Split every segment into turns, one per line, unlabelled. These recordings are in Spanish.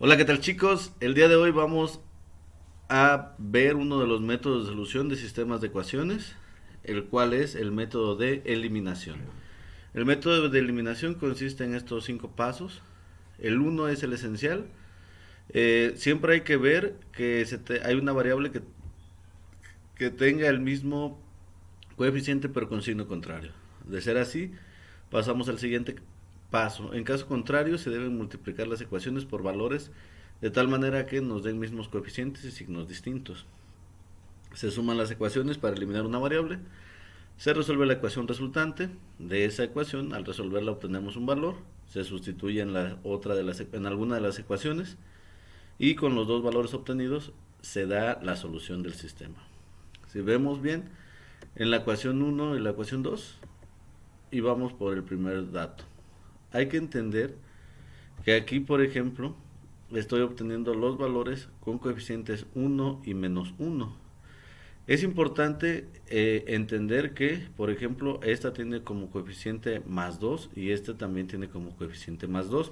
Hola, ¿qué tal chicos? El día de hoy vamos a ver uno de los métodos de solución de sistemas de ecuaciones, el cual es el método de eliminación. El método de eliminación consiste en estos cinco pasos. El uno es el esencial. Siempre hay que ver que hay una variable que tenga el mismo coeficiente pero con signo contrario. De ser así, pasamos al siguiente paso. En caso contrario, se deben multiplicar las ecuaciones por valores de tal manera que nos den mismos coeficientes y signos distintos. Se suman las ecuaciones para eliminar una variable. Se resuelve la ecuación resultante. De esa ecuación, al resolverla obtenemos un valor. Se sustituye en alguna de las ecuaciones y con los dos valores obtenidos se da la solución del sistema. Si vemos bien, en la ecuación uno y la ecuación 2 y vamos por el primer dato. Hay que entender que aquí, por ejemplo, estoy obteniendo los valores con coeficientes uno y menos uno. Es importante entender que, por ejemplo, esta tiene como coeficiente más 2 y esta también tiene como coeficiente más 2.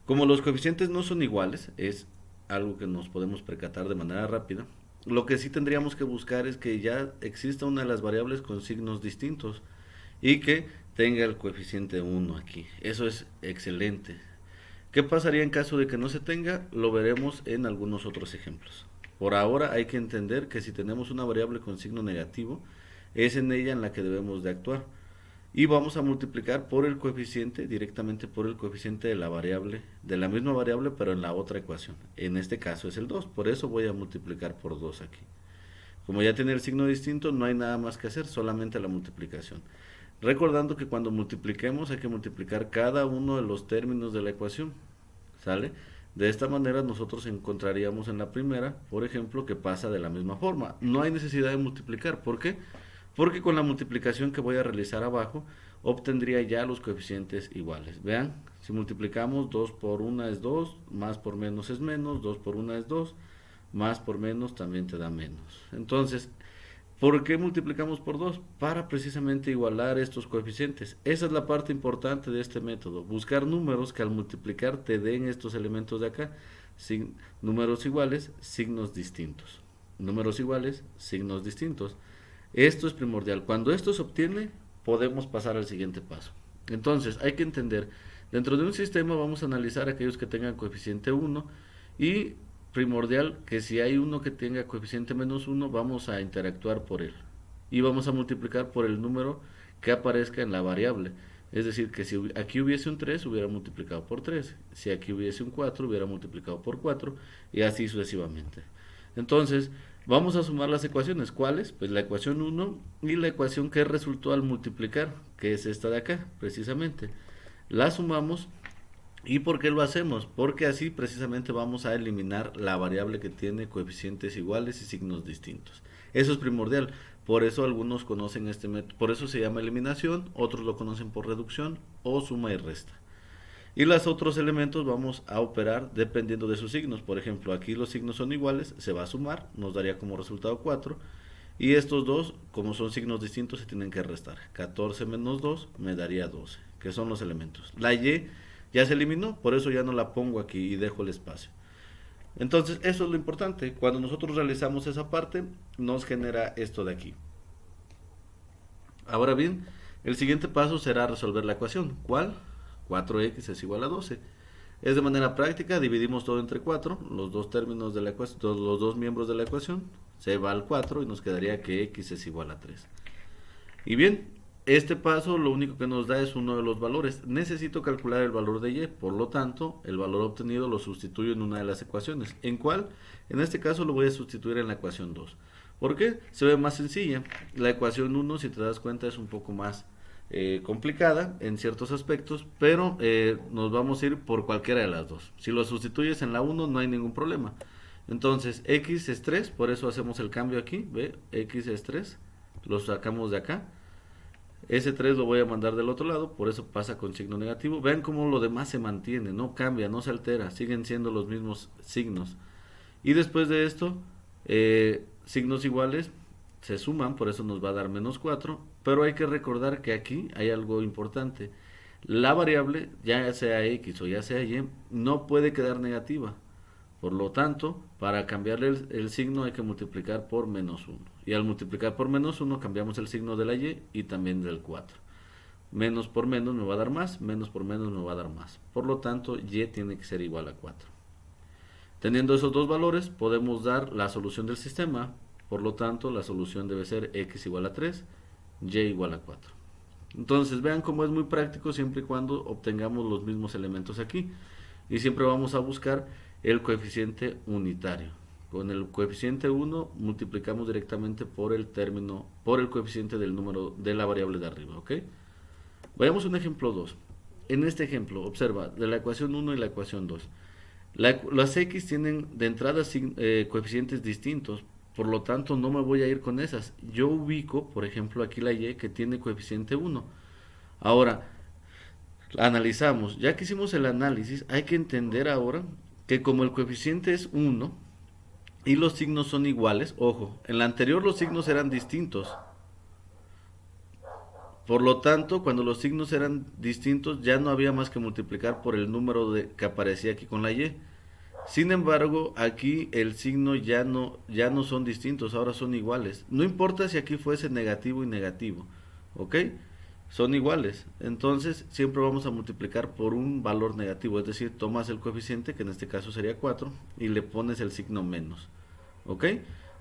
Como los coeficientes no son iguales, es algo que nos podemos percatar de manera rápida. Lo que sí tendríamos que buscar es que ya exista una de las variables con signos distintos y que tenga el coeficiente uno aquí. Eso es excelente. ¿Qué pasaría en caso de que no se tenga? Lo veremos en algunos otros ejemplos. Por ahora hay que entender que si tenemos una variable con signo negativo, es en ella en la que debemos de actuar. Y vamos a multiplicar por el coeficiente, directamente por el coeficiente de la variable, de la misma variable, pero en la otra ecuación. En este caso es el 2, por eso voy a multiplicar por 2 aquí. Como ya tiene el signo distinto, no hay nada más que hacer, solamente la multiplicación. Recordando que cuando multipliquemos hay que multiplicar cada uno de los términos de la ecuación. ¿Sale? De esta manera nosotros encontraríamos en la primera, por ejemplo, que pasa de la misma forma. No hay necesidad de multiplicar. ¿Por qué? Porque con la multiplicación que voy a realizar abajo, obtendría ya los coeficientes iguales. Vean, si multiplicamos 2 por 1 es 2, más por menos es menos, 2 por 1 es 2, más por menos también te da menos. Entonces, ¿por qué multiplicamos por 2? Para precisamente igualar estos coeficientes. Esa es la parte importante de este método. Buscar números que al multiplicar te den estos elementos de acá. Números iguales, signos distintos. Números iguales, signos distintos. Esto es primordial. Cuando esto se obtiene, podemos pasar al siguiente paso. Entonces, hay que entender, dentro de un sistema vamos a analizar aquellos que tengan coeficiente uno y primordial que si hay uno que tenga coeficiente menos uno vamos a interactuar por él y vamos a multiplicar por el número que aparezca en la variable. Es decir, que si aquí hubiese un 3 hubiera multiplicado por 3. Si aquí hubiese un 4 hubiera multiplicado por 4 y así sucesivamente. Entonces, vamos a sumar las ecuaciones. ¿Cuáles? Pues la ecuación uno y la ecuación que resultó al multiplicar, que es esta de acá, precisamente. La sumamos. ¿Y por qué lo hacemos? Porque así precisamente vamos a eliminar la variable que tiene coeficientes iguales y signos distintos. Eso es primordial. Por eso algunos conocen este método. Por eso se llama eliminación, otros lo conocen por reducción o suma y resta. Y los otros elementos vamos a operar dependiendo de sus signos. Por ejemplo, aquí los signos son iguales, se va a sumar, nos daría como resultado 4. Y estos dos, como son signos distintos, se tienen que restar. 14 menos 2 me daría 12, que son los elementos. La y ya se eliminó, por eso ya no la pongo aquí y dejo el espacio. Entonces, eso es lo importante. Cuando nosotros realizamos esa parte, nos genera esto de aquí. Ahora bien, el siguiente paso será resolver la ecuación. ¿Cuál? 4x es igual a 12. Es de manera práctica, dividimos todo entre 4, los dos términos de la ecuación, los dos miembros de la ecuación, se va al 4 y nos quedaría que x es igual a 3. Y bien, este paso lo único que nos da es uno de los valores. Necesito calcular el valor de y, por lo tanto, el valor obtenido lo sustituyo en una de las ecuaciones. ¿En cuál? En este caso lo voy a sustituir en la ecuación 2. ¿Por qué? Se ve más sencilla. La ecuación 1, si te das cuenta, es un poco más complicada en ciertos aspectos, pero nos vamos a ir por cualquiera de las dos. Si lo sustituyes en la 1 no hay ningún problema. Entonces, x es 3, por eso hacemos el cambio aquí, ¿ve? X es 3, lo sacamos de acá. Ese 3 lo voy a mandar del otro lado, por eso pasa con signo negativo. Vean cómo lo demás se mantiene, no cambia, no se altera, siguen siendo los mismos signos. Y después de esto, signos iguales se suman, por eso nos va a dar menos 4. Pero hay que recordar que aquí hay algo importante. La variable, ya sea x o ya sea y, no puede quedar negativa. Por lo tanto, para cambiarle el signo hay que multiplicar por -1. Y al multiplicar por -1 cambiamos el signo de la y y también del 4. Menos por menos me va a dar más, menos por menos me va a dar más. Por lo tanto, y tiene que ser igual a 4. Teniendo esos dos valores, podemos dar la solución del sistema. Por lo tanto, la solución debe ser x igual a 3, y igual a 4. Entonces, vean cómo es muy práctico siempre y cuando obtengamos los mismos elementos aquí. Y siempre vamos a buscar el coeficiente unitario. Con el coeficiente 1 multiplicamos directamente por el coeficiente del número de la variable de arriba, ¿ok? Vayamos a un ejemplo 2. En este ejemplo, observa, de la ecuación 1 y la ecuación 2. Las x tienen de entrada coeficientes distintos, por lo tanto no me voy a ir con esas. Yo ubico, por ejemplo, aquí la y que tiene coeficiente 1. Ahora, analizamos. Ya que hicimos el análisis, hay que entender ahora que como el coeficiente es 1 y los signos son iguales, ojo, en la anterior los signos eran distintos. Por lo tanto, cuando los signos eran distintos, ya no había más que multiplicar por el número que aparecía aquí con la y. Sin embargo, aquí el signo ya no son distintos, ahora son iguales. No importa si aquí fuese negativo y negativo, ¿ok? Son iguales. Entonces, siempre vamos a multiplicar por un valor negativo, es decir, tomas el coeficiente, que en este caso sería 4, y le pones el signo menos, ¿ok?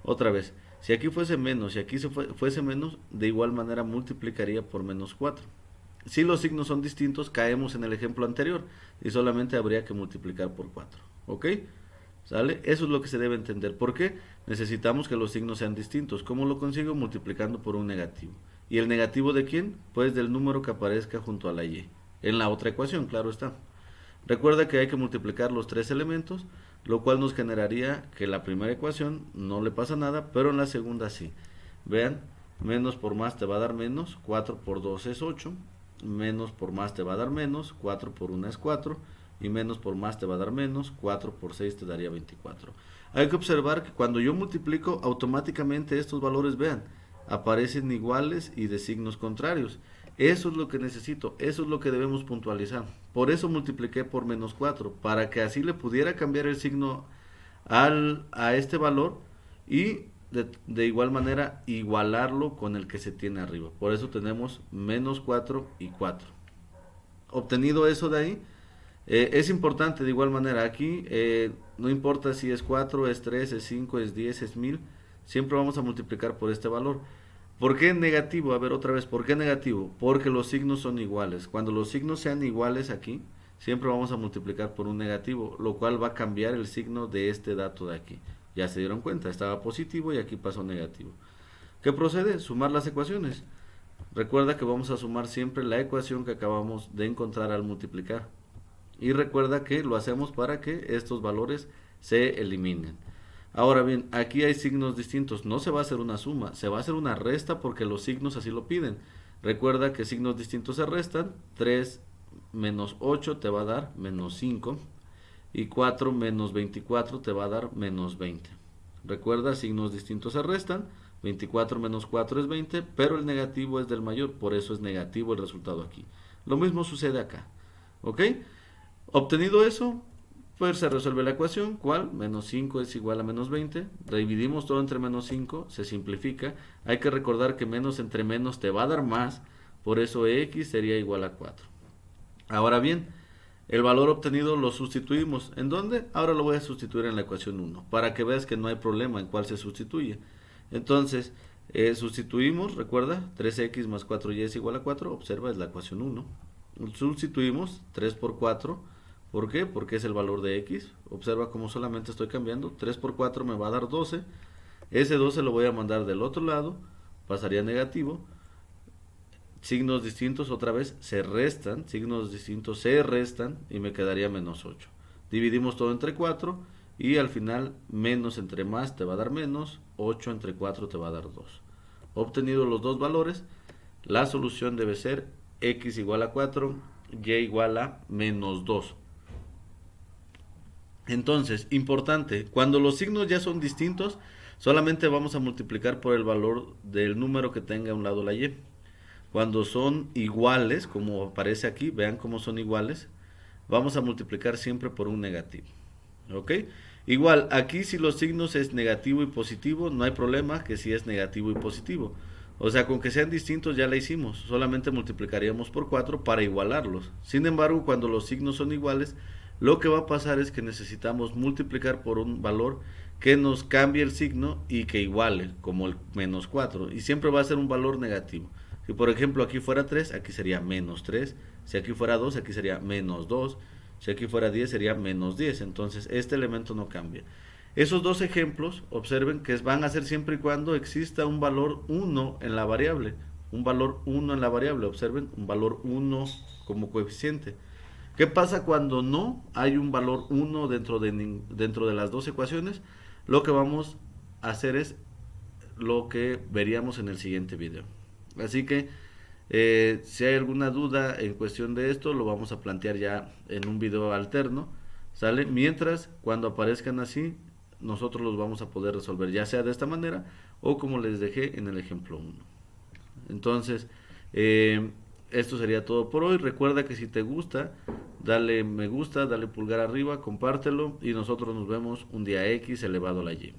Otra vez, si aquí fuese menos y aquí fuese menos, de igual manera multiplicaría por -4. Si los signos son distintos, caemos en el ejemplo anterior y solamente habría que multiplicar por 4. ¿Ok? ¿Sale? Eso es lo que se debe entender. ¿Por qué? Necesitamos que los signos sean distintos. ¿Cómo lo consigo? Multiplicando por un negativo. ¿Y el negativo de quién? Pues del número que aparezca junto a la y. En la otra ecuación, claro está. Recuerda que hay que multiplicar los tres elementos, lo cual nos generaría que la primera ecuación no le pasa nada, pero en la segunda sí. Vean, menos por más te va a dar menos, 4 por 2 es 8, menos por más te va a dar menos, 4 por 1 es 4, y menos por más te va a dar menos, 4 por 6 te daría 24. Hay que observar que cuando yo multiplico, automáticamente estos valores, vean, aparecen iguales y de signos contrarios. Eso es lo que necesito, eso es lo que debemos puntualizar. Por eso multipliqué por -4, para que así le pudiera cambiar el signo a este valor y de igual manera igualarlo con el que se tiene arriba. Por eso tenemos -4 y 4. Obtenido eso de ahí, es importante de igual manera aquí, no importa si es 4, es 3, es 5, es 10, es 1000, siempre vamos a multiplicar por este valor. ¿Por qué negativo? A ver otra vez, ¿por qué negativo? Porque los signos son iguales. Cuando los signos sean iguales aquí, siempre vamos a multiplicar por un negativo, lo cual va a cambiar el signo de este dato de aquí. Ya se dieron cuenta, estaba positivo y aquí pasó negativo. ¿Qué procede? Sumar las ecuaciones. Recuerda que vamos a sumar siempre la ecuación que acabamos de encontrar al multiplicar. Y recuerda que lo hacemos para que estos valores se eliminen. Ahora bien, aquí hay signos distintos. No se va a hacer una suma, se va a hacer una resta porque los signos así lo piden. Recuerda que signos distintos se restan. 3 menos 8 te va a dar -5. Y 4 menos 24 te va a dar -20. Recuerda, signos distintos se restan. 24 menos 4 es 20, pero el negativo es del mayor, por eso es negativo el resultado aquí. Lo mismo sucede acá. ¿Ok? Obtenido eso, pues se resuelve la ecuación, ¿cuál? -5 es igual a -20, dividimos todo entre -5, se simplifica, hay que recordar que menos entre menos te va a dar más, por eso x sería igual a 4. Ahora bien, el valor obtenido lo sustituimos, ¿en dónde? Ahora lo voy a sustituir en la ecuación 1, para que veas que no hay problema en cuál se sustituye. Entonces, sustituimos, recuerda, 3x más 4y es igual a 4, observa, es la ecuación 1. Sustituimos 3 por 4, ¿por qué? Porque es el valor de x. Observa cómo solamente estoy cambiando. 3 por 4 me va a dar 12. Ese 12 lo voy a mandar del otro lado. Pasaría negativo. Signos distintos otra vez se restan. Signos distintos se restan. Y me quedaría -8. Dividimos todo entre 4. Y al final menos entre más te va a dar menos. 8 entre 4 te va a dar 2. Obtenido los dos valores, la solución debe ser x igual a 4, y igual a -2. Entonces, importante, cuando los signos ya son distintos, solamente vamos a multiplicar por el valor del número que tenga a un lado la y. cuando son iguales, como aparece aquí, vean cómo son iguales, vamos a multiplicar siempre por un negativo. ¿Ok? Igual, aquí si los signos es negativo y positivo, no hay problema que si es negativo y positivo. O sea, con que sean distintos ya la hicimos, solamente multiplicaríamos por 4 para igualarlos. Sin embargo, cuando los signos son iguales, lo que va a pasar es que necesitamos multiplicar por un valor que nos cambie el signo y que iguale, como el menos 4. Y siempre va a ser un valor negativo. Si por ejemplo aquí fuera 3, aquí sería menos 3. Si aquí fuera 2, aquí sería menos 2. Si aquí fuera 10, sería menos 10. Entonces este elemento no cambia. Esos dos ejemplos, observen que van a ser siempre y cuando exista un valor 1 en la variable. Un valor 1 en la variable, observen, un valor 1 como coeficiente. ¿Qué pasa cuando no hay un valor 1 dentro de las dos ecuaciones? Lo que vamos a hacer es lo que veríamos en el siguiente video. Así que si hay alguna duda en cuestión de esto, lo vamos a plantear ya en un video alterno, ¿sale? Mientras, cuando aparezcan así, nosotros los vamos a poder resolver, ya sea de esta manera o como les dejé en el ejemplo 1. Entonces, esto sería todo por hoy. Recuerda que si te gusta, dale me gusta, dale pulgar arriba, compártelo y nosotros nos vemos un día X elevado a la Y.